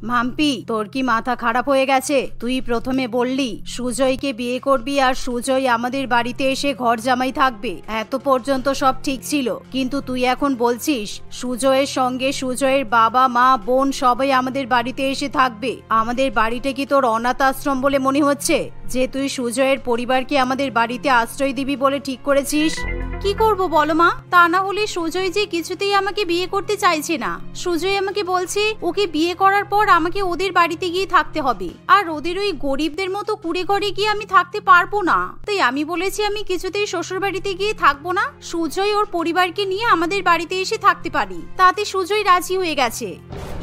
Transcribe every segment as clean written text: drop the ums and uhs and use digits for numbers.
মাম্পি, তোর কি মাথা খারাপ হয়ে গেছে? তুই প্রথমে বললি সুজয়কে বিয়ে করবি আর সুজয় আমাদের বাড়িতে এসে ঘর জামাই থাকবে, এত পর্যন্ত সব ঠিক ছিল। কিন্তু তুই এখন বলছিস সুজয়ের সঙ্গে সুজয়ের বাবা মা বোন সবাই আমাদের বাড়িতে এসে থাকবে। আমাদের বাড়িটা কি তোর অনাথ আশ্রম বলে মনে হচ্ছে যে তুই সুজয়ের পরিবারকে আমাদের বাড়িতে আশ্রয় দিবি বলে ঠিক করেছিস? কি করব বলো মা? তা না হলে সুজয় যে কিছুতেই আমাকে বিয়ে করতে চাইছে না। সুজয় আমাকে বলছে ওকে বিয়ে করার পর আমাকে ওদের বাড়িতে গিয়ে থাকতে হবে, আর ওদের ওই গরিবদের মতো কুড়ে ঘরে গিয়ে আমি থাকতে পারবো না। তাই আমি বলেছি আমি কিছুতেই শ্বশুর বাড়িতে গিয়ে থাকবো না, সুজয় ওর পরিবারকে নিয়ে আমাদের বাড়িতে এসে থাকতে পারি। তাতে সুজয় রাজি হয়ে গেছে।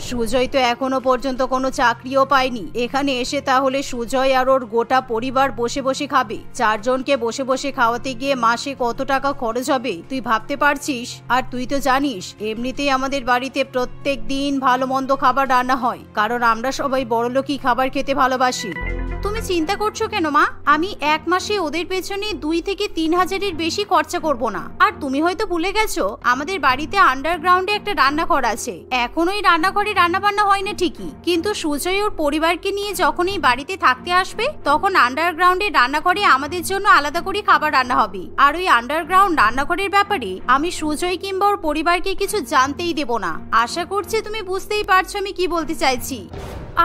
সুজয় তো এখনো পর্যন্ত কোনো চাকরিও পায়নি, এখানে এসে তাহলে সুজয় আর ওর গোটা পরিবার বসে বসে খাবে। 4 জনকে বসে বসে খাওয়াতে গিয়ে মাসে কত টাকা খরচ হবে তুই ভাবতে পারছিস? আর তুই তো জানিস এমনিতেই আমাদের বাড়িতে প্রত্যেক দিন ভালো মন্দ খাবার রান্না হয়, কারণ আমরা সবাই বড়লোকই খাবার খেতে ভালোবাসি। তুমি চিন্তা করছো কেন মা? আমি 1 মাসে ওদের পেছনে 2 থেকে 3 হাজারের বেশি খরচা করব না। আর তুমি হয়তো ভুলে গেছো আমাদের বাড়িতে আন্ডারগ্রাউন্ডে একটা রান্নাঘর আছে। এখন ওই রান্নাঘরে রান্না বান্না হয় না ঠিকই, কিন্তু সুজয় ওর পরিবারকে নিয়ে যখনই বাড়িতে থাকতে আসবে তখন আন্ডারগ্রাউন্ডে রান্নাঘরে আমাদের জন্য আলাদা করে খাবার রান্না হবে। আর ওই আন্ডারগ্রাউন্ড রান্নাঘরের ব্যাপারে আমি সুজয় কিংবা ওর পরিবারকে কিছু জানতেই দেব না। আশা করছি তুমি বুঝতেই পারছো আমি কি বলতে চাইছি।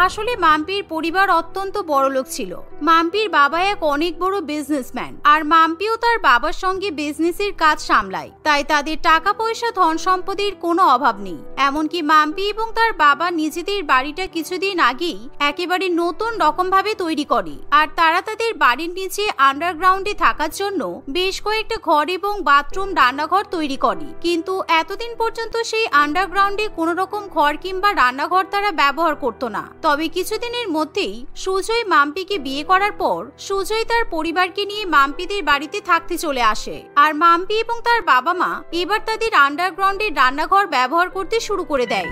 আসলে মাম্পির পরিবার অত্যন্ত বড়লোক ছিল। মাম্পির বাবা এক অনেক বড় বিজনেসম্যান, আর মাম্পিও তার বাবার সঙ্গে বিজনেসের কাজ সামলায়। তাই তাদের টাকা পয়সা ধন সম্পদের কোনো অভাব নেই। এমনকি মাম্পি এবং তার বাবা নিজেদের বাড়িটা কিছুদিন আগেই একেবারে নতুন রকম ভাবে তৈরি করে, আর তারা তাদের বাড়ির নিচে আন্ডারগ্রাউন্ডে থাকার জন্য বেশ কয়েকটা ঘর এবং বাথরুম রান্নাঘর তৈরি করে। কিন্তু এতদিন পর্যন্ত সেই আন্ডারগ্রাউন্ডে কোনো রকম ঘর কিংবা রান্নাঘর তারা ব্যবহার করতো না। তবে কিছুদিনের মধ্যেই সুজয় মাম্পিকে বিয়ে করার পর সুজয় তার পরিবারকে নিয়ে মাম্পিদের বাড়িতে থাকতে চলে আসে, আর মাম্পি এবং তার বাবা মা এবার তাদের আন্ডারগ্রাউন্ডের রান্নাঘর ব্যবহার করতে শুরু করে দেয়।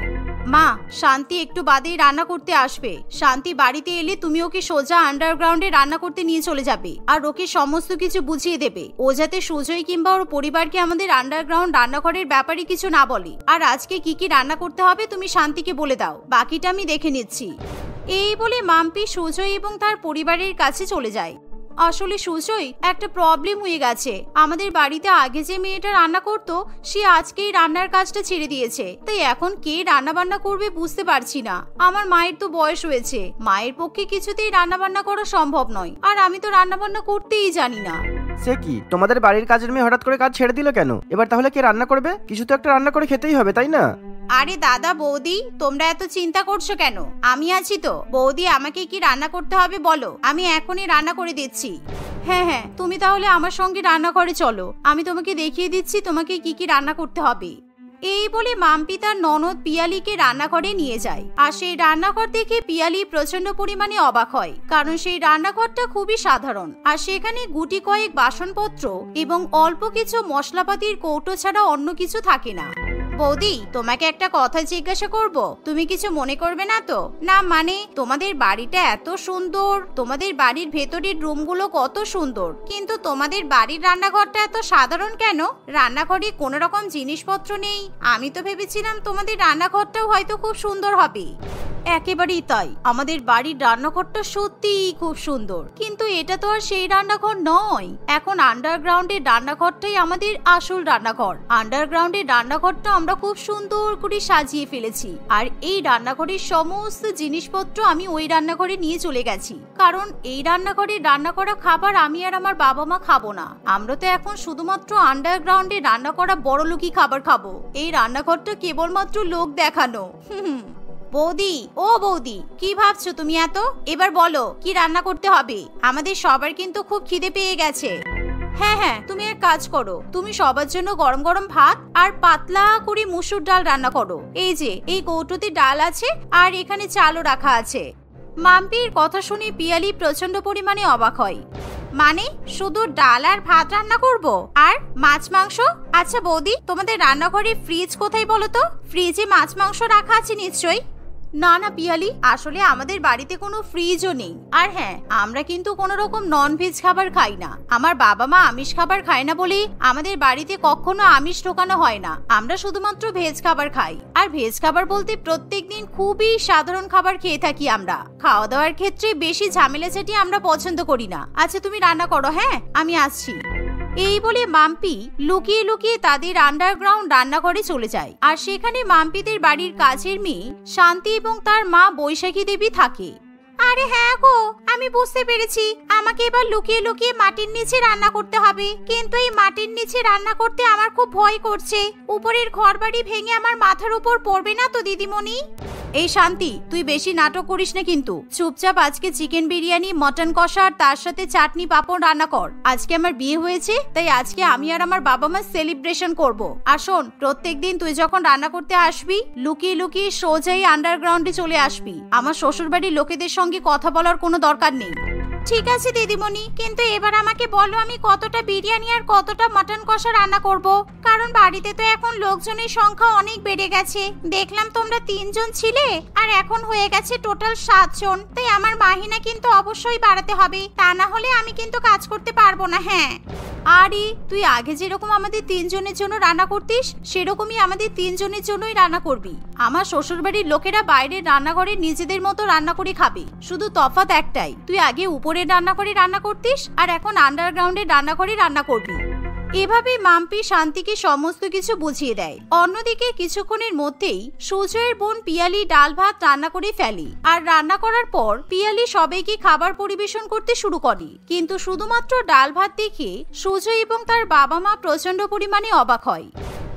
মা, শান্তি একটু বাদেই রান্না করতে আসবে। শান্তি বাড়িতে এলে তুমি ওকে সোজা আন্ডারগ্রাউন্ডে রান্না করতে নিয়ে চলে যাবে, আর ওকে সমস্ত কিছু বুঝিয়ে দেবে। ও যাতে সুজয় কিংবা ওর পরিবারকে আমাদের আন্ডারগ্রাউন্ড রান্নাঘরের ব্যাপারে কিছু না বলে। আর আজকে কি কি রান্না করতে হবে তুমি শান্তিকে বলে দাও, বাকিটা আমি দেখে নিচ্ছি। এই বলে মাম্পি সুজয় এবং তার পরিবারের কাছে চলে যায়। আসলে সুজয়, একটা প্রবলেম হয়ে গেছে। আমাদের বাড়িতে আগে যে মেয়েটা রান্না করতো সে আজকেই রান্নার কাজটা ছেড়ে দিয়েছে। তাই এখন কে রান্না বান্না করবে বুঝতে পারছি না। আমার মায়ের তো বয়স হয়েছে, মায়ের পক্ষে কিছুতেই রান্না বান্না করা সম্ভব নয়, আর আমি তো রান্না বান্না করতেই জানি না। সে কি, তোমাদের বাড়ির কাজের মেয়ে হঠাৎ করে কাজ ছেড়ে দিল কেন? এবার তাহলে কে রান্না করবে? কিছু তো একটা রান্না করে খেতেই হবে, তাই না? আরে দাদা বৌদি, তোমরা এত চিন্তা করছো কেন? আমি আছি তো। বৌদি, আমাকে কি রান্না করতে হবে বলো, আমি এখনই রান্না করে দিচ্ছি। হ্যাঁ হ্যাঁ, তুমি তাহলে আমার সঙ্গে রান্নাঘরে চলো, আমি তোমাকে দেখিয়ে দিচ্ছি তোমাকে কি কি রান্না করতে হবে। এই বলে মাম্পি তার ননদ পিয়ালিকে রান্নাঘরে নিয়ে যায়। আর সেই রান্নাঘর দেখে পিয়ালি প্রচন্ড পরিমাণে অবাক হয়, কারণ সেই রান্নাঘরটা খুবই সাধারণ, আর সেখানে গুটি কয়েক বাসনপত্র এবং অল্প কিছু মশলাপাতির কৌটো ছাড়া অন্য কিছু থাকে না। বৌদি, তোমাকে একটা কথা জিজ্ঞাসা করব, তুমি কিছু মনে করবে না তো? না মানে, তোমাদের বাড়িটা এত সুন্দর, তোমাদের বাড়ির ভেতরের রুমগুলো কত সুন্দর, কিন্তু তোমাদের বাড়ির রান্নাঘরটা এত সাধারণ কেন? রান্নাঘরে কোনো রকম জিনিসপত্র নেই। আমি তো ভেবেছিলাম তোমাদের রান্নাঘরটাও হয়তো খুব সুন্দর হবে। একেবারেই তাই, আমাদের বাড়ির রান্নাঘরটা সত্যিই খুব সুন্দর, কিন্তু এটা তো আর সেই রান্নাঘর নয়। এখন আন্ডারগ্রাউন্ডের রান্নাঘরটাই আমাদের আসল রান্নাঘর। আন্ডারগ্রাউন্ডের রান্নাঘরটা আমরা খুব সুন্দর করে সাজিয়ে ফেলেছি, আর এই রান্নাঘরের সমস্ত জিনিসপত্র আমি ওই রান্নাঘরে নিয়ে চলে গেছি, কারণ এই রান্নাঘরে রান্না করা খাবার আমি আর আমার বাবা মা খাবো না। আমরা তো এখন শুধুমাত্র আন্ডারগ্রাউন্ডে রান্না করা বড়লোকই খাবার খাবো। এই রান্নাঘরটা কেবলমাত্র লোক দেখানো। বৌদি, ও বৌদি, কি ভাবছো তুমি এত? এবার বলো কি রান্না করতে হবে? আমাদের সবার কিন্তু খুব খিদে পেয়ে গেছে। হ্যাঁ হ্যাঁ, তুমি এক কাজ করো, তুমি সবার জন্য গরম গরম ভাত আর পাতলা করে মুসুর ডাল রান্না করো। এই যে এই কৌটোতে ডাল আছে, আর এখানে চালও রাখা আছে। মাম্পির কথা শুনে পিয়ালি প্রচন্ড পরিমাণে অবাক হয়। মানে শুধু ডাল আর ভাত রান্না করব আর মাছ মাংস? আচ্ছা বৌদি, তোমাদের রান্নাঘরে ফ্রিজ কোথায় বলো তো? ফ্রিজে মাছ মাংস রাখা আছে নিশ্চয়ই। না না পিয়ালি, আসলে আমাদের বাড়িতে কোনো ফ্রিজও নেই। আর হ্যাঁ, আমরা কিন্তু কোনো রকম নন ভেজ খাবার খাই না। আমার বাবা মা আমিষ খাবার খায় না বলে আমাদের বাড়িতে কখনো আমিষ ঢোকানো হয় না। আমরা শুধুমাত্র ভেজ খাবার খাই। আর ভেজ খাবার বলতে প্রত্যেকদিন খুবই সাধারণ খাবার খেয়ে থাকি আমরা। খাওয়া দাওয়ার ক্ষেত্রে বেশি ঝামেলা চাটি আমরা পছন্দ করি না। আচ্ছা তুমি রান্না করো, হ্যাঁ আমি আসছি। এই বলে মাম্পি লুকিয়ে লুকিয়ে তাদের আন্ডারগ্রাউন্ড রান্নাঘরে চলে যায়। আর সেখানে মাম্পিদের বাড়ির কাছের মেয়ে শান্তি এবং তার মা বৈশাখী দেবী থাকে। আরে হ্যাঁ গো, আমি বুঝতে পেরেছি, আমাকে এবার লুকিয়ে লুকিয়ে মাটির নিচে রান্না করতে হবে। কিন্তু এই মাটির নিচে রান্না করতে আমার খুব ভয় করছে। উপরের ঘরবাড়ি ভেঙে আমার মাথার উপর পড়বে না তো দিদিমণি? এই শান্তি, তুই বেশি নাটক করিস না কিন্তু। চুপচাপ আজকে চিকেন বিরিয়ানি, মটন কষা আর তার সাথে চাটনি পাঁপড় রান্না কর। আজকে আমার বিয়ে হয়েছে, তাই আজকে আমি আর আমার বাবা মা সেলিব্রেশন করব। আর শোন, প্রত্যেকদিন তুই যখন রান্না করতে আসবি লুকিয়ে লুকিয়ে সোজাই আন্ডারগ্রাউন্ডে চলে আসবি। আমার শ্বশুর বাড়ির লোকেদের সঙ্গে কথা বলার কোনো দরকার নেই। ঠিক আছে দিদিমণি, কিন্তু এবার আমাকে বলো আমি কতটা বিরিয়ানি আর কতটা মটন কষা রান্না করব? কারণ বাড়িতে তো এখন লোকজনের সংখ্যা অনেক বেড়ে গেছে। দেখলাম তোমরা 3 জন ছিলে, আর এখন হয়ে গেছে টোটাল 7 জন। তাই আমার মাহিনা কিন্তু অবশ্যই বাড়াতে হবে, তা না হলে আমি কিন্তু কাজ করতে পারবো না। হ্যাঁ, আরে তুই আগে যেরকম আমাদের 3 জনের জন্য রান্না করতিস সেরকমই আমাদের 3 জনের জন্যই রান্না করবি। আমার শ্বশুর বাড়ির লোকেরা বাইরের রান্নাঘরে নিজেদের মতো রান্না করে খাবে, শুধু তফাৎ একটাই, তুই আগে উপরের রান্নাঘরে রান্না করতিস আর এখন আন্ডারগ্রাউন্ডের রান্নাঘরে রান্না করবি। এভাবে মাম্পি শান্তিকে সমস্ত কিছু বুঝিয়ে দেয়। অন্যদিকে কিছুক্ষণের মধ্যেই সুজয়ের বোন পিয়ালি ডাল ভাত রান্না করে ফেলে। আর রান্না করার পর পিয়ালি সবাইকে খাবার পরিবেশন করতে শুরু করে। কিন্তু শুধুমাত্র ডাল ভাত দেখে সুজয় এবং তার বাবা মা প্রচন্ড পরিমাণে অবাক হয়।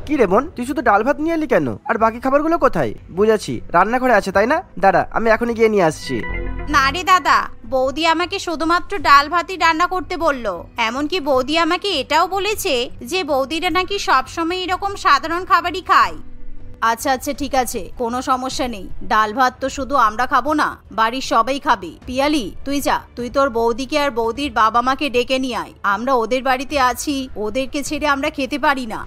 কি রে বোন, তুই শুধু ডাল ভাত নিয়ে এলি কেন? আর বাকি খাবারগুলো কোথায়? বুঝেছি রান্নাঘরে আছে, তাই না? দাঁড়া, আমি এখনই গিয়ে নিয়ে আসছি। না রে দাদা, বৌদি আমাকে শুধুমাত্র ডাল ভাতই রান্না করতে বললো। এমনকি বৌদি আমাকে এটাও বলেছে যে বৌদিরা নাকি সবসময় এরকম সাধারণ খাবারই খায়। আচ্ছা আচ্ছা ঠিক আছে, কোনো সমস্যা নেই। ডাল ভাত তো শুধু আমরা খাবো না, বাড়ির সবাই খাবে। পিয়ালি তুই যা, তুই তোর বৌদিকে আর বৌদির বাবা মাকে ডেকে নিয়ে আয়। আমরা ওদের বাড়িতে আছি, ওদেরকে ছেড়ে আমরা খেতে পারি না।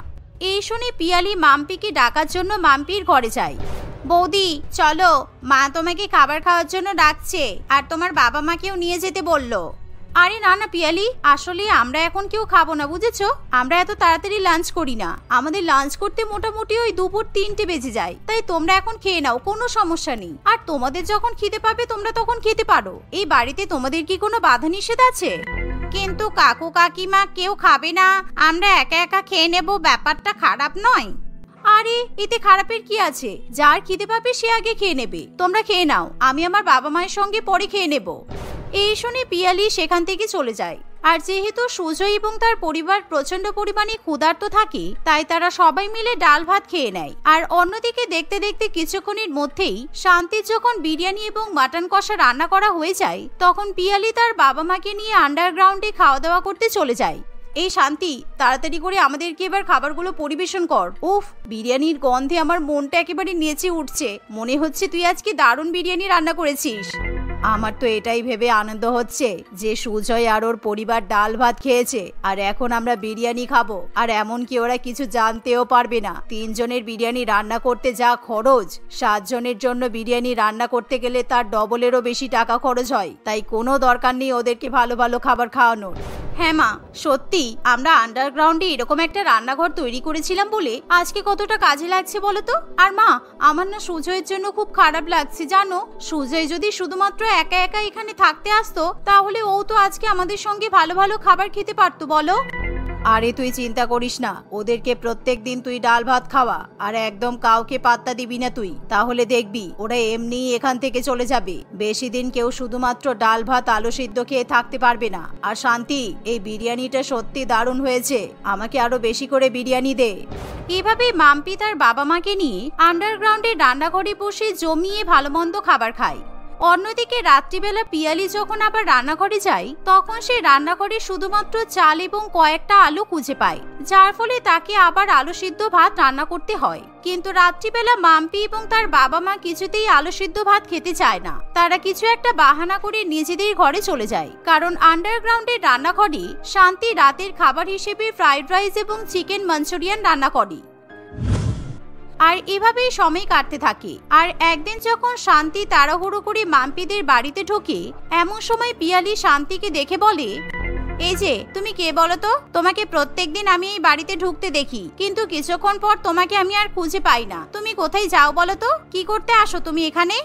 এই শুনে পিয়ালি মাম্পিকে ডাকার জন্য মাম্পির ঘরে যায়। বৌদি চলো, মা তোমাকে খাবার খাওয়ার জন্য ডাকছে, আর তোমার বাবা মাকেও নিয়ে যেতে বললো। আরে না না পিয়ালি, আসলে আমরা এখন কেউ খাবো না, বুঝেছো? আমরা এত তাড়াতাড়ি লাঞ্চ করি না। আমাদের লাঞ্চ করতে মোটামুটি ওই দুপুর 3টে বেজে যায়। তাই তোমরা এখন খেয়ে নাও, কোনো সমস্যা নেই। আর তোমাদের যখন খিদে পাবে তোমরা তখন খেতে পারো। এই বাড়িতে তোমাদের কি কোনো বাধা নিষেধ আছে? কিন্তু কাকু কাকিমা কেউ খাবে না, আমরা একা একা খেয়ে নেব, ব্যাপারটা খারাপ নয়? আরে এতে খারাপের কি আছে? যার খিদে পাবে সে আগে খেয়ে নেবে। তোমরা খেয়ে নাও, আমি আমার বাবা মায়ের সঙ্গে পরে খেয়ে নেব। এই শুনে পিয়ালি সেখান থেকে চলে যায়। আর যেহেতু সুজয় এবং তার পরিবার প্রচন্ড পরিমাণে ক্ষুধার্ত থাকে, তাই তারা সবাই মিলে ডাল ভাত খেয়ে নেয়। আর অন্যদিকে দেখতে দেখতে কিছুক্ষণের মধ্যেই শান্তির যখন বিরিয়ানি এবং মাটন কষা রান্না করা হয়ে যায়, তখন পিয়ালি তার বাবা মাকে নিয়ে আন্ডারগ্রাউন্ডে খাওয়া দাওয়া করতে চলে যায়। এই শান্তি, তাড়াতাড়ি করে আমাদেরকে এবার খাবারগুলো পরিবেশন কর। উফ, বিরিয়ানির গন্ধে আমার মনটা একেবারে নেচে উঠছে। মনে হচ্ছে তুই আজকে দারুণ বিরিয়ানি রান্না করেছিস। আমার তো এটাই ভেবে আনন্দ হচ্ছে যে সুজয় আর ওর পরিবার ডাল ভাত খেয়েছে, আর এখন আমরা বিরিয়ানি খাবো। আর এমনকি ওরা কিছু জানতেও পারবে না। 3 জনের বিরিয়ানি রান্না করতে যা খরচ, 7 জনের জন্য বিরিয়ানি রান্না করতে গেলে তার ডবলেরও বেশি টাকা খরচ হয়। তাই কোনো দরকার নেই ওদেরকে ভালো ভালো খাবার খাওয়ানোর। হ্যাঁ মা, সত্যি আমরা আন্ডারগ্রাউন্ডে এরকম একটা রান্নাঘর তৈরি করেছিলাম বলে আজকে কতটা কাজে লাগছে বলো তো। আর মা, আমার না সুজয়ের জন্য খুব খারাপ লাগছে জানো। সুজয় যদি শুধুমাত্র একা একা এখানে থাকতে আসতো, তাহলে ও তো আজকে আমাদের সঙ্গে ভালো ভালো খাবার খেতে পারতো, বলো। আরে তুই চিন্তা করিস না, ওদেরকে প্রত্যেক দিন তুই ডাল ভাত খাওয়া, আর একদম কাউকে পাত্তা দিবি না তুই। তাহলে দেখবি ওরা এমনিই এখান থেকে চলে যাবে। বেশি দিন কেউ শুধুমাত্র ডাল ভাত আলু সিদ্ধ খেয়ে থাকতে পারবে না। আর শান্তি, এই বিরিয়ানিটা সত্যি দারুণ হয়েছে, আমাকে আরো বেশি করে বিরিয়ানি দে। এভাবে মাম্পি তার বাবা মাকে নিয়ে আন্ডারগ্রাউন্ডের রান্নাঘরে বসে জমিয়ে ভালো মন্দ খাবার খায়। অন্যদিকে রাত্রিবেলা পিয়ালি যখন আবার রান্নাঘরে যায়, তখন সে রান্নাঘরে শুধুমাত্র চাল এবং কয়েকটা আলু খুঁজে পায়, যার ফলে তাকে আবার আলু সিদ্ধ ভাত রান্না করতে হয়। কিন্তু রাত্রিবেলা মাম্পি এবং তার বাবা মা কিছুতেই আলু সিদ্ধ ভাত খেতে চায় না। তারা কিছু একটা বাহানা করে নিজেদের ঘরে চলে যায়, কারণ আন্ডারগ্রাউন্ডের রান্নাঘরে শান্তি রাতের খাবার হিসেবে ফ্রাইড রাইস এবং চিকেন মাঞ্চুরিয়ান রান্না করে। আর এভাবেই সময় কাটতে থাকে। আর একদিন যখন শান্তি তাড়াহুড়ো করে মাম্পিদের বাড়িতে ঢোকে, এমন সময় পিয়ালি শান্তিকে দেখে বলে, এই যে তুমি কে বলো তো? তোমাকে প্রত্যেকদিন আমি এই বাড়িতে ঢুকতে দেখি, কিন্তু কিছুক্ষণ পর তোমাকে আমি আর খুঁজে পাই না। তুমি কোথায় যাও বলো তো? কি করতে আসো তুমি এখানে?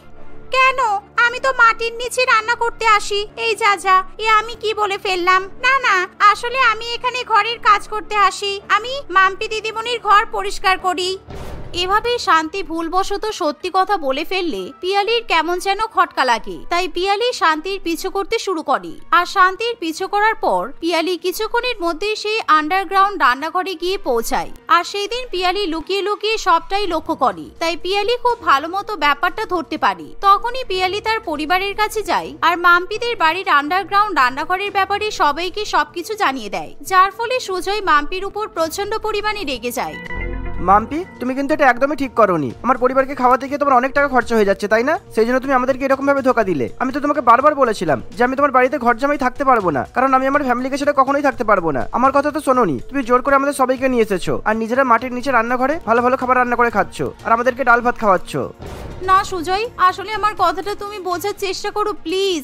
কেন? আমি তো মাটির নিচে রান্না করতে আসি। এই যা এ আমি কি বলে ফেললাম? না না, আসলে আমি এখানে ঘরের কাজ করতে আসি। আমি মাম্পি দিদিমণির ঘর পরিষ্কার করি। এভাবে শান্তি ভুলবশত সত্যি কথা বলে ফেললে পিয়ালির কেমন যেন খটকা লাগে। তাই পিয়ালি শান্তির পিছু করতে শুরু করে। আর শান্তির পিছু করার পর পিয়ালি কিছুক্ষণের মধ্যে সেই আন্ডারগ্রাউন্ড রান্নাঘরে গিয়ে পৌঁছায়। আর সেই দিন পিয়ালি লুকিয়ে লুকিয়ে সবটাই লক্ষ্য করে। তাই পিয়ালি খুব ভালো মতো ব্যাপারটা ধরতে পারে। তখনই পিয়ালি তার পরিবারের কাছে যায় আর মাম্পিদের বাড়ির আন্ডারগ্রাউন্ড রান্নাঘরের ব্যাপারে সবাইকে সবকিছু জানিয়ে দেয়। যার ফলে সুজয় মাম্পির উপর প্রচন্ড পরিমাণে রেগে যায়। মাম্পি, তুমি কিন্তু এটা একদমই ঠিক করোনি। আমার পরিবারকে খাওয়াতে গিয়ে তোমার অনেক টাকা খরচা হয়ে যাচ্ছে, তাই না? সেই জন্য তুমি আমাদেরকে এরকম ভাবে ধোকা দিলে। আমি তো তোমাকে বারবার বলেছিলাম যে আমি তোমার বাড়িতে ঘর জামাই থাকতে পারবো না, কারণ আমি আমার ফ্যামিলিকে সেটা কখনোই থাকতে পারবো না। আমার কথা তো শোনোনি, তুমি জোর করে আমাদের সবাইকে নিয়ে এসেছো আর নিজেরা মাটির নিচে রান্নাঘরে ভালো ভালো খাবার রান্না করে খাচ্ছো আর আমাদেরকে ডাল ভাত খাওয়াচ্ছ। না সুজয়, আসলে আমার কথাটা তুমি বোঝার চেষ্টা করো প্লিজ।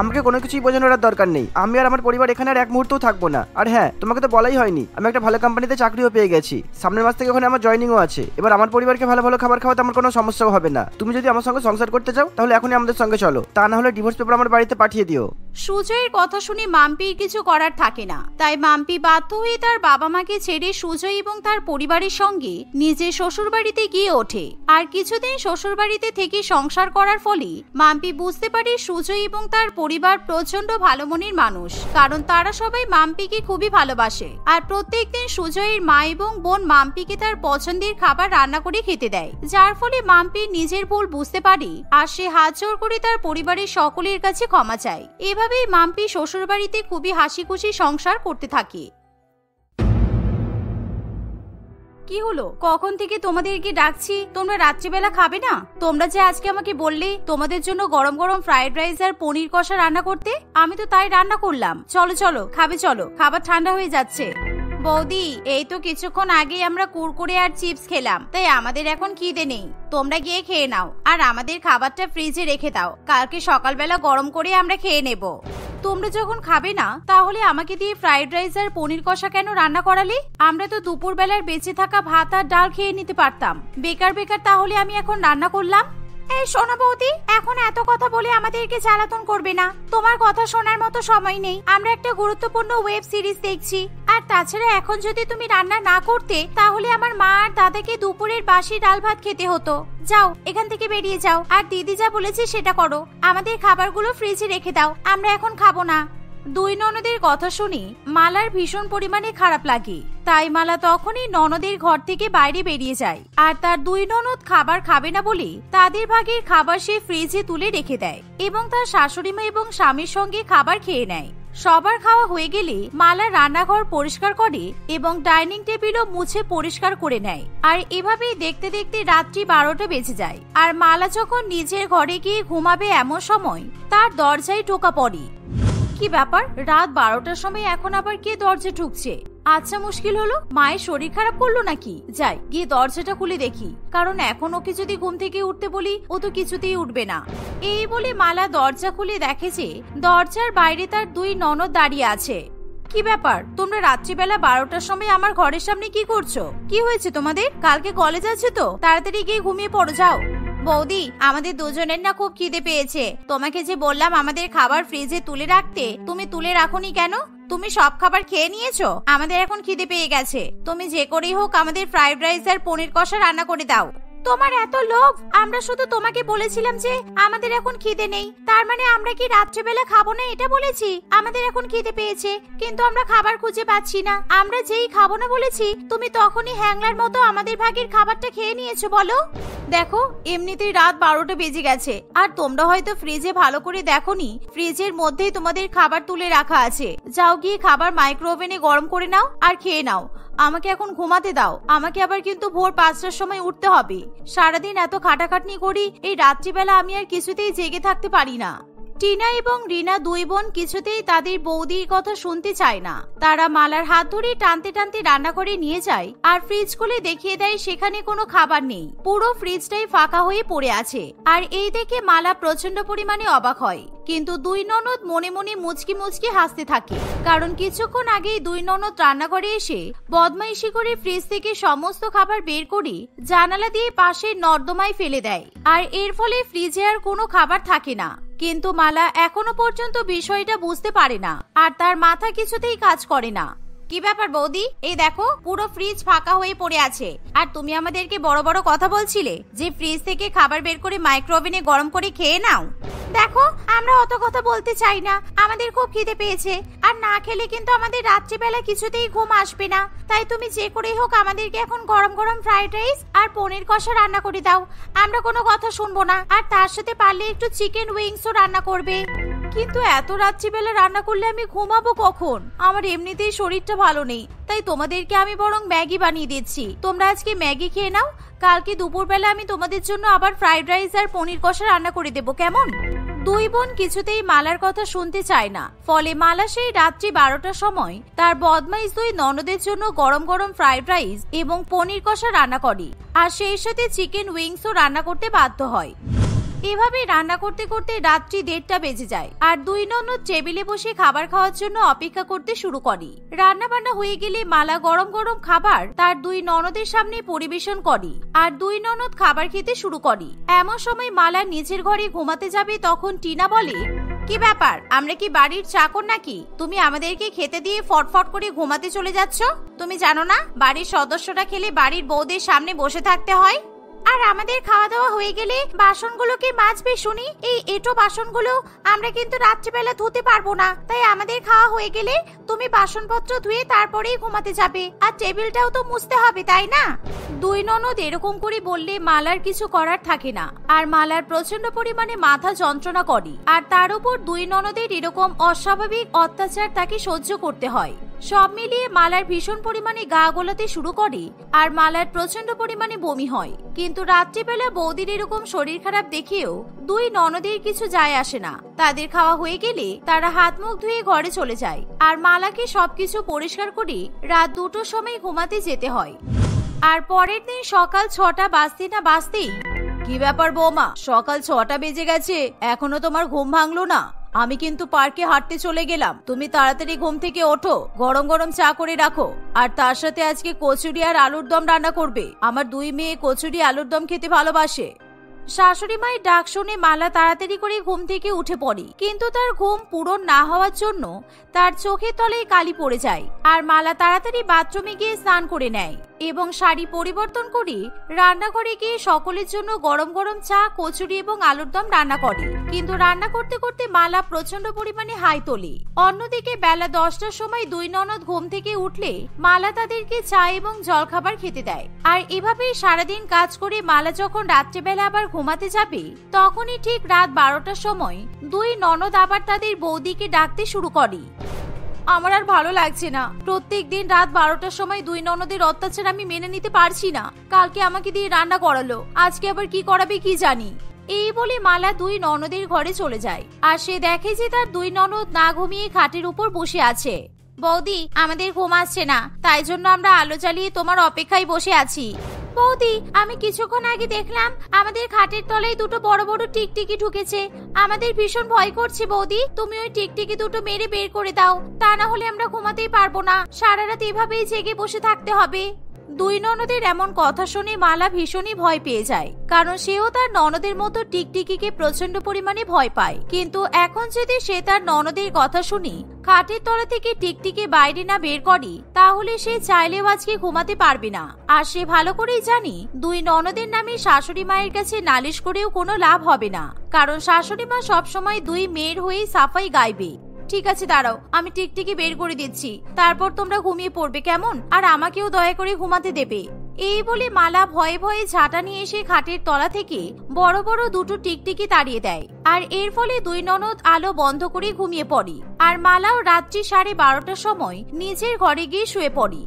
আমাকে কোনো কিছুই বোঝানোর দরকার নেই। আমি আর আমার পরিবার এখানে আর এক মুহূর্তও থাকবো না। আর হ্যাঁ, তোমাকে তো বলাই হয়নি, আমি একটা ভালো কোম্পানিতে চাকরিও পেয়ে গেছি। সামনের মাস থেকে ওখানে আমার জয়েনিংও আছে। এবার আমার পরিবারকে ভালো ভালো খাবার খাওয়াতে আমার কোনো সমস্যাও হবে না। তুমি যদি আমার সঙ্গে সংসার করতে চাও তাহলে এখনই আমাদের সঙ্গে চলো, তা না হলে ডিভোর্স পেপার আমার বাড়িতে পাঠিয়ে দিও। সুজয়ের কথা শুনে মাম্পির কিছু করার থাকে না। তাই মাম্পি বাধ্য হয়ে তার বাবা মাকে ছেড়ে সুজয় এবং তার পরিবারের সঙ্গে নিজের শ্বশুর বাড়িতে গিয়ে ওঠে। আর কিছুদিন শ্বশুর বাড়িতে থেকে সংসার করার ফলে মাম্পি বুঝতে পারে সুজয় এবং তার পরিবার প্রচন্ড ভালো মনের মানুষ, কারণ তারা সবাই মাম্পিকে খুবই ভালোবাসে। আর প্রত্যেকদিন সুজয়ের মা এবং বোন মাম্পিকে তার পছন্দের খাবার রান্না করে খেতে দেয়, যার ফলে মাম্পি নিজের ভুল বুঝতে পারে আর সে হাত জোড় করে তার পরিবারের সকলের কাছে ক্ষমা চায়। এভাবেই মাম্পি শ্বশুর বাড়িতে খুবই হাসি খুশি সংসার করতে থাকে। কি হলো? কখন থেকে তোমাদেরকে ডাকছি, তোমরা রাত্রিবেলা খাবে না? তোমরা যে আজকে আমাকে বললে তোমাদের জন্য গরম গরম ফ্রাইড রাইস আর পনির কষা রান্না করতে, আমি তো তাই রান্না করলাম। চলো চলো খাবে, চলো, খাবার ঠান্ডা হয়ে যাচ্ছে। বৌদি, এই তো কিছুক্ষণ আগে আমরা কুরকুরে আর চিপস খেলাম, তাই আমাদের এখন খিদে নেই। তোমরা গিয়ে খেয়ে নাও আর আমাদের খাবারটা ফ্রিজে রেখে দাও, কালকে সকালবেলা গরম করে আমরা খেয়ে নেব। তোমরা যখন খাবে না তাহলে আমাকে দিয়ে ফ্রাইড রাইস আর পনির কষা কেন রান্না করালে? আমরা তো দুপুর বেলার বেঁচে থাকা ভাত আর ডাল খেয়ে নিতে পারতাম। বেকার বেকার তাহলে আমি এখন রান্না করলাম। এই শোনো বৌদি, এখন এত কথা বলে আমাদেরকে জ্বালাতন করবে না। তোমার কথা শোনার মতো সময় নেই। আমরা একটা গুরুত্বপূর্ণ ওয়েব সিরিজ দেখছি। আর তাছাড়া এখন যদি তুমি রান্না না করতে তাহলে আমার মা আর দাদাকে দুপুরের বাসি ডাল ভাত খেতে হতো। যাও, এখান থেকে বেরিয়ে যাও, আর দিদি যা বলেছে সেটা করো। আমাদের খাবারগুলো ফ্রিজে রেখে দাও, আমরা এখন খাবো না। দুই ননদের কথা শুনে মালার ভীষণ পরিমাণে খারাপ লাগে। তাই মালা তখনই ননদের ঘর থেকে বাইরে বেরিয়ে যায়। আর তার দুই ননদ খাবার খাবে না বলে তাদের ভাগের খাবার সে ফ্রিজে তুলে রেখে দেয় এবং তার শাশুড়িমা এবং স্বামীর সঙ্গে খাবার খেয়ে নেয়। সবার খাওয়া হয়ে গেলে মালা রান্নাঘর পরিষ্কার করে এবং ডাইনিং টেবিলও মুছে পরিষ্কার করে নেয়। আর এভাবেই দেখতে দেখতে রাত্রি 12টা বেজে যায়। আর মালা যখন নিজের ঘরে গিয়ে ঘুমাবে এমন সময় তার দরজায় টোকা পড়ে। কি ব্যাপার, রাত 12টার সময় এখন আবার কে দরজা ঠুকছে? আচ্ছা, মুশকিল হলো, মায়ের শরীর খারাপ করলো নাকি? যাই গিয়ে দরজাটা খুলে দেখি, কারণ এখন ওকে যদি ঘুম থেকে উঠতে বলি ও তো কিছুতেই উঠবে না। এই বলে মালা দরজা খুলে দেখে যে দরজার বাইরে তার দুই ননদ দাঁড়িয়ে আছে। কি ব্যাপার, তোমরা রাত্রিবেলা 12টার সময় আমার ঘরের সামনে কি করছো? কি হয়েছে তোমাদের? কালকে কলেজ আছে তো, তাড়াতাড়ি গিয়ে ঘুমিয়ে পড়ো, যাও। বৌদি, আমাদের দুজনের না খুব খিদে পেয়েছে। তোমাকে যে বললাম আমাদের খাবার ফ্রিজে তুলে রাখতে, তুমি তুলে রাখোনি কেন? তুমি সব খাবার খেয়ে নিয়েছো। আমাদের এখন খিদে পেয়ে গেছে। তুমি যে করেই হোক আমাদের ফ্রাইড রাইস আর পনির কষা রান্না করে দাও। তোমার এত লোভ! আমরা শুধু তোমাকে বলেছিলাম যে আমাদের এখন খিদে নেই, তার মানে আমরা কি রাত্রিবেলা খাবো না এটা বলেছি? আমাদের এখন খিদে পেয়েছে কিন্তু আমরা খাবার খুঁজে পাচ্ছি না। আমরা যেই খাবো না বলেছি তুমি তখনই হ্যাংলার মতো আমাদের ভাগের খাবারটা খেয়ে নিয়েছো। বলো, দেখো এমনিতেই রাত 12টা বেজে গেছে আর তোমরা হয়তো ফ্রিজে ভালো করে দেখোনি, ফ্রিজের মধ্যেই তোমাদের খাবার তুলে রাখা আছে। যাও গিয়ে খাবার মাইক্রোওভেনে গরম করে নাও আর খেয়ে নাও। আমাকে এখন ঘুমাতে দাও, আমাকে আবার কিন্তু ভোর 5টার সময় উঠতে হবে। সারাদিন এত খাটাখাটনি করি, এই রাত্রিবেলা আমি আর কিছুতেই জেগে থাকতে পারি না। টিনা এবং রিনা দুই বোন কিছুতেই তাদের বৌদির কথা শুনতে চায় না। তারা মালার হাত ধরে টানতে টানতে রান্নাঘরে নিয়ে যায় আর ফ্রিজ খুলে দেখিয়ে দেয় সেখানে কোনো খাবার নেই, পুরো ফ্রিজটাই ফাঁকা হয়ে পড়ে আছে। আর এই দেখে মালা প্রচন্ড পরিমাণে অবাক হয়, কিন্তু দুই ননদ মনে মনে মুচকি মুচকি হাসতে থাকে, কারণ কিছুক্ষণ আগেই দুই ননদ রান্নাঘরে এসে বদমাইশি করে ফ্রিজ থেকে সমস্ত খাবার বের করে জানালা দিয়ে পাশের নর্দমায় ফেলে দেয়। আর এর ফলে ফ্রিজে আর কোনো খাবার থাকে না। কিন্তু মালা এখনো পর্যন্ত বিষয়টা বুঝতে পারে না, আর তার মাথা কিছুতেই কাজ করে না। কি ব্যাপার বৌদি, এই দেখো পুরো ফ্রিজ ফাঁকা হয়ে পড়ে আছে, আর তুমি আমাদেরকে বড় বড় কথা বলছিলে যে ফ্রিজ থেকে খাবার বের করে মাইক্রোওভেনে গরম করে খেয়ে নাও। দেখো আমরা অত কথা বলতে চাই না, আমাদের খুব খিদে পেয়েছে, আর না খেলে কিন্তু আমাদের রাত্রিবেলা কিছুতেই ঘুম আসবে না। তাই তুমি যে করেই হোক আমাদেরকে এখন গরম গরম ফ্রাইড রাইস আর পনির কষা রান্না করে দাও। আমরা কোনো কথা শুনবো না, আর তার সাথে পারলে একটু চিকেন উইংসও রান্না করবে। কিন্তু এত রাত্রিবেলা রান্না করলে আমি ঘুমাবো কখন? আমার এমনিতেই শরীরটা ভালো নেই, তাই তোমাদেরকে আমি বরং ম্যাগি বানিয়ে দিচ্ছি, তোমরা আজকে ম্যাগি খেয়ে নাও। কালকে দুপুরবেলা আমি তোমাদের জন্য আবার ফ্রাইড রাইস আর পনির কষা রান্না করে দেবো, কেমন? দুই বোন কিছুতেই মালার কথা শুনতে চায় না, ফলে মালা সেই রাত্রি 12টার সময় তার বদমাইশ দুই ননদের জন্য গরম গরম ফ্রাইড রাইস এবং পনির কষা রান্না করে, আর সেই সাথে চিকেন উইংসও রান্না করতে বাধ্য হয়। এভাবে রান্না করতে করতে রাত্রি 1:30টা বেজে যায়, আর দুই ননদ টেবিলে বসে খাবার খাওয়ার জন্য অপেক্ষা করতে শুরু করে। রান্না বান্না হয়ে গেলে মালা গরম গরম খাবার তার দুই ননদের সামনে পরিবেশন করে, আর দুই ননদ খাবার খেতে শুরু করে। এমন সময় মালা নিজের ঘরে ঘুমাতে যাবে, তখন টিনা বলে, কি ব্যাপার, আমরা কি বাড়ির চাকর নাকি? তুমি আমাদেরকে খেতে দিয়ে ফটফট করে ঘুমাতে চলে যাচ্ছ? তুমি জানো না বাড়ির সদস্যরা খেলে বাড়ির বউদের সামনে বসে থাকতে হয়? আর আমাদের খাওয়া দাওয়া হয়ে গেলে বাসনগুলোকে মাজবে শুনি। এই এঁটো বাসনগুলো আমরা কিন্তু রাত্রিবেলা ধুতে পারবো না, তাই আমাদের খাওয়া হয়ে গেলে তুমি বাসনপত্র ধুয়ে তারপরেই ঘুমাতে যাবে, আর টেবিলটাও তো মুছতে হবে, তাই না? দুই ননদ এরকম করে বললে মালার কিছু করার থাকে না, আর মালার প্রচন্ড পরিমাণে মাথা যন্ত্রণা করে, আর তার উপর দুই ননদের এরকম অস্বাভাবিক অত্যাচার তাকে সহ্য করতে হয়। সব মিলিয়ে মালার ভীষণ পরিমাণে গা গোলাতে শুরু করে, আর মালার প্রচন্ড পরিমাণে বমি হয়। কিন্তু রাত্রিবেলা বৌদির এরকম শরীর খারাপ দেখেও দুই ননদের কিছু যায় আসে না। তাদের খাওয়া হয়ে গেলে তারা হাত মুখ ধুয়ে ঘরে চলে যায়, আর মালাকে সবকিছু পরিষ্কার করে রাত 2টোর সময় ঘুমাতে যেতে হয়। আর পরের দিন সকাল 6টা বাজতে না বাজতেই, কি ব্যাপার বৌমা, সকাল 6টা বেজে গেছে, এখনো তোমার ঘুম ভাঙলো না? আমি কিন্তু পার্কে হাঁটতে চলে গেলাম, তুমি তাড়াতাড়ি ঘুম থেকে ওঠো, গরম গরম চা করে রাখো, আর তার সাথে আজকে কচুরি আর আলুর দম রান্না করবে। আমার দুই মেয়ে কচুরি আলুর দম খেতে ভালোবাসে। শাশুড়ি মায়ের ডাক শুনে মালা তাড়াতাড়ি করে ঘুম থেকে উঠে পড়ে, কিন্তু তার ঘুম পূরণ না হওয়ার জন্য তার চোখের তলায় কালি পড়ে যায়। আর মালা তাড়াতাড়ি বাথরুমে গিয়ে স্নান করে নেয় এবং শাড়ি পরিবর্তন করে রান্নাঘরে গিয়ে সকলের জন্য গরম গরম চা, কচুরি এবং আলুর দম রান্না করে। কিন্তু রান্না করতে করতে মালা প্রচন্ড পরিমাণে হাই তোলে। অন্যদিকে বেলা 10টার সময় দুই ননদ ঘুম থেকে উঠলে মালা তাদেরকে চা এবং জলখাবার খেতে দেয়। আর এভাবেই সারাদিন কাজ করে মালা যখন রাত্রেবেলা আবার ঘুমাতে যাবে, তখনই ঠিক রাত 12টার সময় দুই ননদ আবার তাদের বৌদিকে ডাকতে শুরু করে। আমার আর ভালো লাগছে না, প্রত্যেক দিন রাত 12টার সময় দুই ননদের অত্যাচার আমি মেনে নিতে পারছি না। কালকে আমাকে দিয়ে রান্না করালো, আজকে আবার কি করাবে কি জানি। এই বলে মালা দুই ননদের ঘরে চলে যায়, আর সে দেখে যে তার দুই ননদ না ঘুমিয়ে খাটের উপর বসে আছে। বৌদি, আমাদের ঘুম আসছে না, তাই জন্য আমরা আলো জ্বালিয়ে তোমার অপেক্ষায় বসে আছি। বৌদি, আমি কিছুক্ষণ আগে দেখলাম আমাদের খাটের তলায় দুটো বড় বড় টিকটিকি ঢুকেছে, আমাদের ভীষণ ভয় করছে। বৌদি, তুমি ওই টিকটিকি দুটো মেরে বের করে দাও, তা না হলে আমরা ঘুমাতেই পারবো না, সারা রাত এভাবেই জেগে বসে থাকতে হবে। দুই ননদের এমন কথা শুনে মালা ভীষণই ভয় পেয়ে যায়, কারণ সেও তার ননদের মতো টিকটিকিকে প্রচন্ড পরিমাণে ভয় পায়। কিন্তু এখন যদি সে তার ননদের কথা শুনি খাটের তলা থেকে টিকটিকি বাইরে না বের করে, তাহলে সে চাইলেও আজকে ঘুমাতে পারবে না। আর সে ভালো করেই জানি দুই ননদের নামে শাশুড়ি মায়ের কাছে নালিশ করেও কোনো লাভ হবে না, কারণ শাশুড়ি মা সবসময় দুই মেয়ের হয়েই সাফাই গাইবে। ঠিক আছে, দাঁড়াও, আমি টিকটিকি বের করে দিচ্ছি, তারপর তোমরা ঘুমিয়ে পড়বে, কেমন? আর আমাকেও দয়া করে ঘুমাতে দেবে। এই বলে মালা ভয়ে ভয়ে ঝাঁটা নিয়ে এসে খাটের তলা থেকে বড় বড় দুটো টিকটিকি তাড়িয়ে দেয়, আর এর ফলে দুই ননদ আলো বন্ধ করে ঘুমিয়ে পড়ে। আর মালাও রাত্রি 12:30টার সময় নিজের ঘরে গিয়ে শুয়ে পড়ে।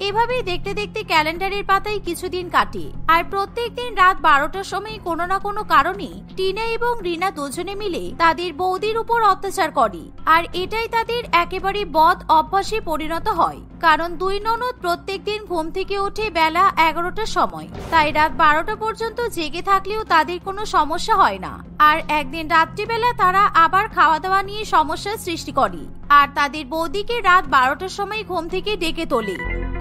এভাবেই দেখতে দেখতে ক্যালেন্ডারের পাতায় কিছুদিন কাটে। আর প্রত্যেকদিন রাত 12টার সময় কোনো না কোনো কারণে টিনা এবং রিনা দুজনে মিলে তাদের বৌদির উপর অত্যাচার করে। আর এটাই তাদের একেবারে বদ অভ্যাসে পরিণত হয়, কারণ দুই ননদ প্রত্যেকদিন ঘুম থেকে ওঠে বেলা 11টার সময়। তাই রাত 12টা পর্যন্ত জেগে থাকলেও তাদের কোনো সমস্যা হয় না। আর একদিন রাত্রিবেলা তারা আবার খাওয়া দাওয়া নিয়ে সমস্যার সৃষ্টি করে আর তাদের বৌদিকে রাত 12টার সময় ঘুম থেকে ডেকে তোলে।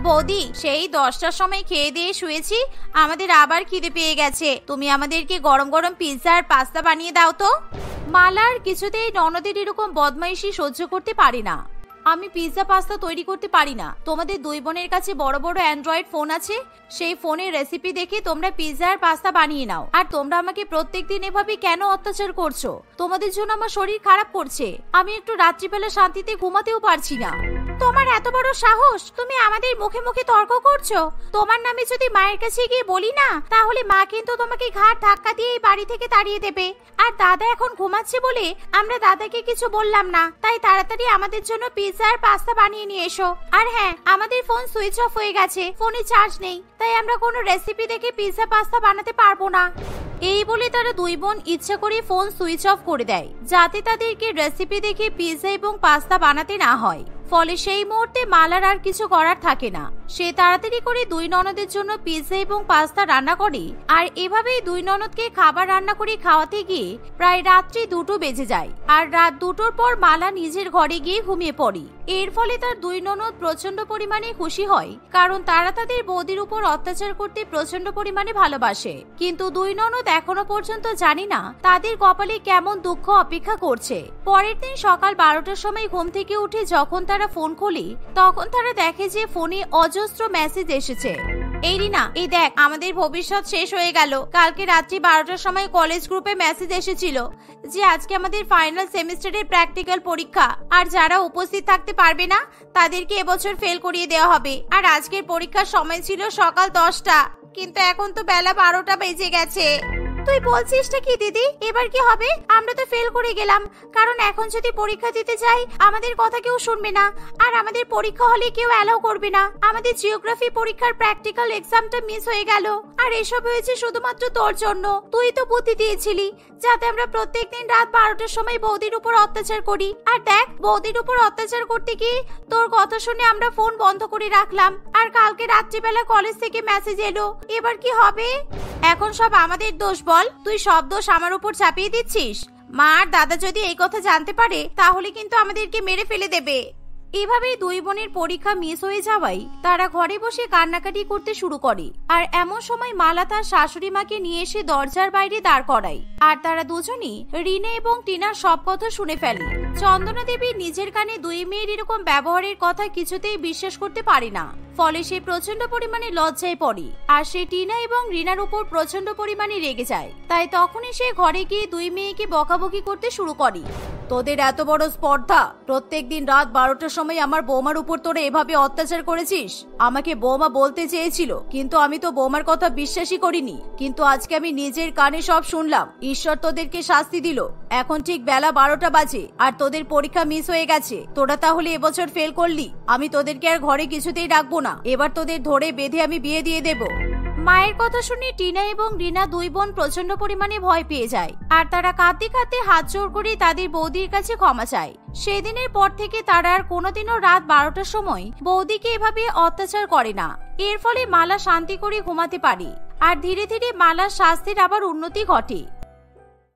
বৌদি, সেই 10টার সময় খেয়ে দিয়ে শুয়েছি, আমাদের আবার খিদে পেয়ে গেছে, তুমি আমাদেরকে গরম গরম পিৎজা আর পাস্তা বানিয়ে দাও তো। মালার কিছুতেই ননদের এরকম বদমাইশি সহ্য করতে পারে না। আমি পিৎজা পাস্তা তৈরি করতে পারি না। তোমাদের দুই বোনের কাছে বড় বড় অ্যান্ড্রয়েড ফোন আছে, সেই ফোনের রেসিপি দেখে তোমরা পিৎজা আর পাস্তা বানিয়ে নাও। আর তোমরা আমাকে প্রত্যেকদিন এভাবে কেন অত্যাচার করছো? তোমাদের জন্য আমার শরীর খারাপ করছে, আমি একটু রাত্রিবেলা শান্তিতে ঘুমাতেও পারছি না। তোমার এত বড় সাহস, তুমি আমাদের মুখে মুখে তর্ক করছো? তোমার নামে যদি মায়ের কাছে গিয়ে বলি না, তাহলে মা কিন্তু তোমাকে ঘাড় ধাক্কা দিয়ে এই বাড়ি থেকে তাড়িয়ে দেবে। আর দাদা এখন ঘুমাচ্ছে বলে আমরা দাদাকে কিছু বললাম না, তাই তাড়াতাড়ি আমাদের জন্য পিৎজা আর পাস্তা বানিয়ে নিয়ে এসো। আর হ্যাঁ, আমাদের ফোন সুইচ অফ হয়ে গেছে, ফোনে চার্জ নেই, তাই আমরা কোনো রেসিপি দেখে পিৎজা পাস্তা বানাতে পারবো না। এই বলে তারা দুই বোন ইচ্ছা করে ফোন সুইচ অফ করে দেয়, যাতে তাদেরকে রেসিপি দেখে পিৎজা এবং পাস্তা বানাতে না হয়। ফলে সেই মুহূর্তে মালার আর কিছু করার থাকে না। সে তাড়াতাড়ি করে দুই ননদের জন্য পিৎজা এবং পাস্তা রান্না করে। আর এভাবেই দুই ননদকে খাবার রান্না করে খাওয়াতে গিয়ে প্রায় রাত্রি 2টো বেজে যায়। আর রাত 2টোর পর মালা নিজের ঘরে গিয়ে ঘুমিয়ে পড়ে। এর ফলে তার দুই ননদ প্রচন্ড পরিমাণে খুশি হয়, কারণ তারা তাদের বৌদির উপর অত্যাচার করতে প্রচন্ড পরিমাণে ভালোবাসে। কিন্তু দুই ননদ এখনো পর্যন্ত জানি না তাদের কপালে কেমন দুঃখ অপেক্ষা করছে। পরের দিন সকাল 12টার সময় ঘুম থেকে উঠে যখন তারা ফোন খোলে, তখন তারা দেখে যে ফোনে অজস্র মেসেজ এসেছে। এই রিনা, এই দেখ, আমাদের ভবিষ্যৎ শেষ হয়ে গেল। কালকে রাত্রি 12টার সময় কলেজ গ্রুপে মেসেজ এসেছিল যে আজকে আমাদের ফাইনাল সেমিস্টারের প্র্যাকটিক্যাল পরীক্ষা, আর যারা উপস্থিত থাকতে পারবে না তাদেরকে এবছর ফেল করিয়ে দেওয়া হবে। আর আজকের পরীক্ষার সময় ছিল সকাল 10টা, কিন্তু এখন তো বেলা 12টা বেজে গেছে। তুই বলছিসটা কি দিদি? এবার কি হবে? আমরা তো ফেল করে গেলাম, কারণ এখন যদি পরীক্ষা দিতে যাই আমাদের কথা কেউ শুনবে না, আর আমাদের পরীক্ষা হলে কেউ অ্যালাউ করবে না। আমাদের জিওগ্রাফি পরীক্ষার প্র্যাকটিক্যাল এক্সামটা মিস হয়ে গেল, আর এসব হয়েছে শুধুমাত্র তোর জন্য। তুই তো বুদ্ধি দিয়েছিলি যাতে আমরা প্রত্যেকদিন রাত 12টার সময় বৌদির উপর অত্যাচার করি। আর দেখ, বৌদির উপর অত্যাচার করতে গিয়ে তোর কথা শুনে আমরা ফোন বন্ধ করে রাখলাম, আর কালকে রাত্রিবেলা কলেজ থেকে মেসেজ এলো। এবার কি হবে? এখন সব আমাদের দোষ বল? তুই সব দোষ আমার উপর চাপিয়ে দিচ্ছিস। মা আর দাদা যদি এই কথা জানতে পারে তাহলে কিন্তু আমাদেরকে মেরে ফেলে দেবে। এভাবেই দুই বোনের পরীক্ষা মিস হয়ে যাওয়ায় তারা ঘরে বসে কান্নাকাটি করতে শুরু করে। আর এমন সময় মালা তার শাশুড়ি মাকে নিয়ে এসে দরজার বাইরে দাঁড় করায়। আর তারা দুজনই রিনা এবং টিনার সব কথা শুনে ফেলে। চন্দনা দেবী নিজের কানে দুই মেয়ের এরকম ব্যবহারের কথা কিছুতেই বিশ্বাস করতে পারে না। ফলে সে প্রচন্ড পরিমাণে লজ্জায় পড়ে, আর সে টিনা এবং রিনার উপর প্রচন্ড পরিমাণে রেগে যায়। তাই তখনই সে ঘরে গিয়ে দুই মেয়েকে বকাবকি করতে শুরু করে। তোদের এত বড় স্পর্ধা, প্রত্যেকদিন রাত 12টার সময় আমার বৌমার উপর তোরা এভাবে অত্যাচার করেছিস। আমাকে বৌমা বলতে চেয়েছিল, কিন্তু আমি তো বৌমার কথা বিশ্বাসই করিনি। কিন্তু আজকে আমি নিজের কানে সব শুনলাম। ঈশ্বর তোদেরকে শাস্তি দিল। এখন ঠিক বেলা 12টা বাজে, আর তোদের পরীক্ষা মিস হয়ে গেছে। তোরা তাহলে এবছর ফেল করলি। আমি তোদেরকে আর ঘরে কিছুতেই রাখবো না। এবার তোদের ধরে বেঁধে আমি বিয়ে দিয়ে দেব। মায়ের কথা শুনে টিনা এবং রিনা দুই বোন প্রচন্ড পরিমাণে ভয় পেয়ে যায়। আর তারা কাঁদতে কাঁদতে হাত জোড় করে তাদের বৌদির কাছে ক্ষমা চায়। সেদিনের পর থেকে তারা আর কোনোদিনও রাত 12টার সময় বৌদিকে এভাবে অত্যাচার করে না। এর ফলে মালা শান্তি করে ঘুমাতে পারে, আর ধীরে ধীরে মালার স্বাস্থ্যের আবার উন্নতি ঘটে।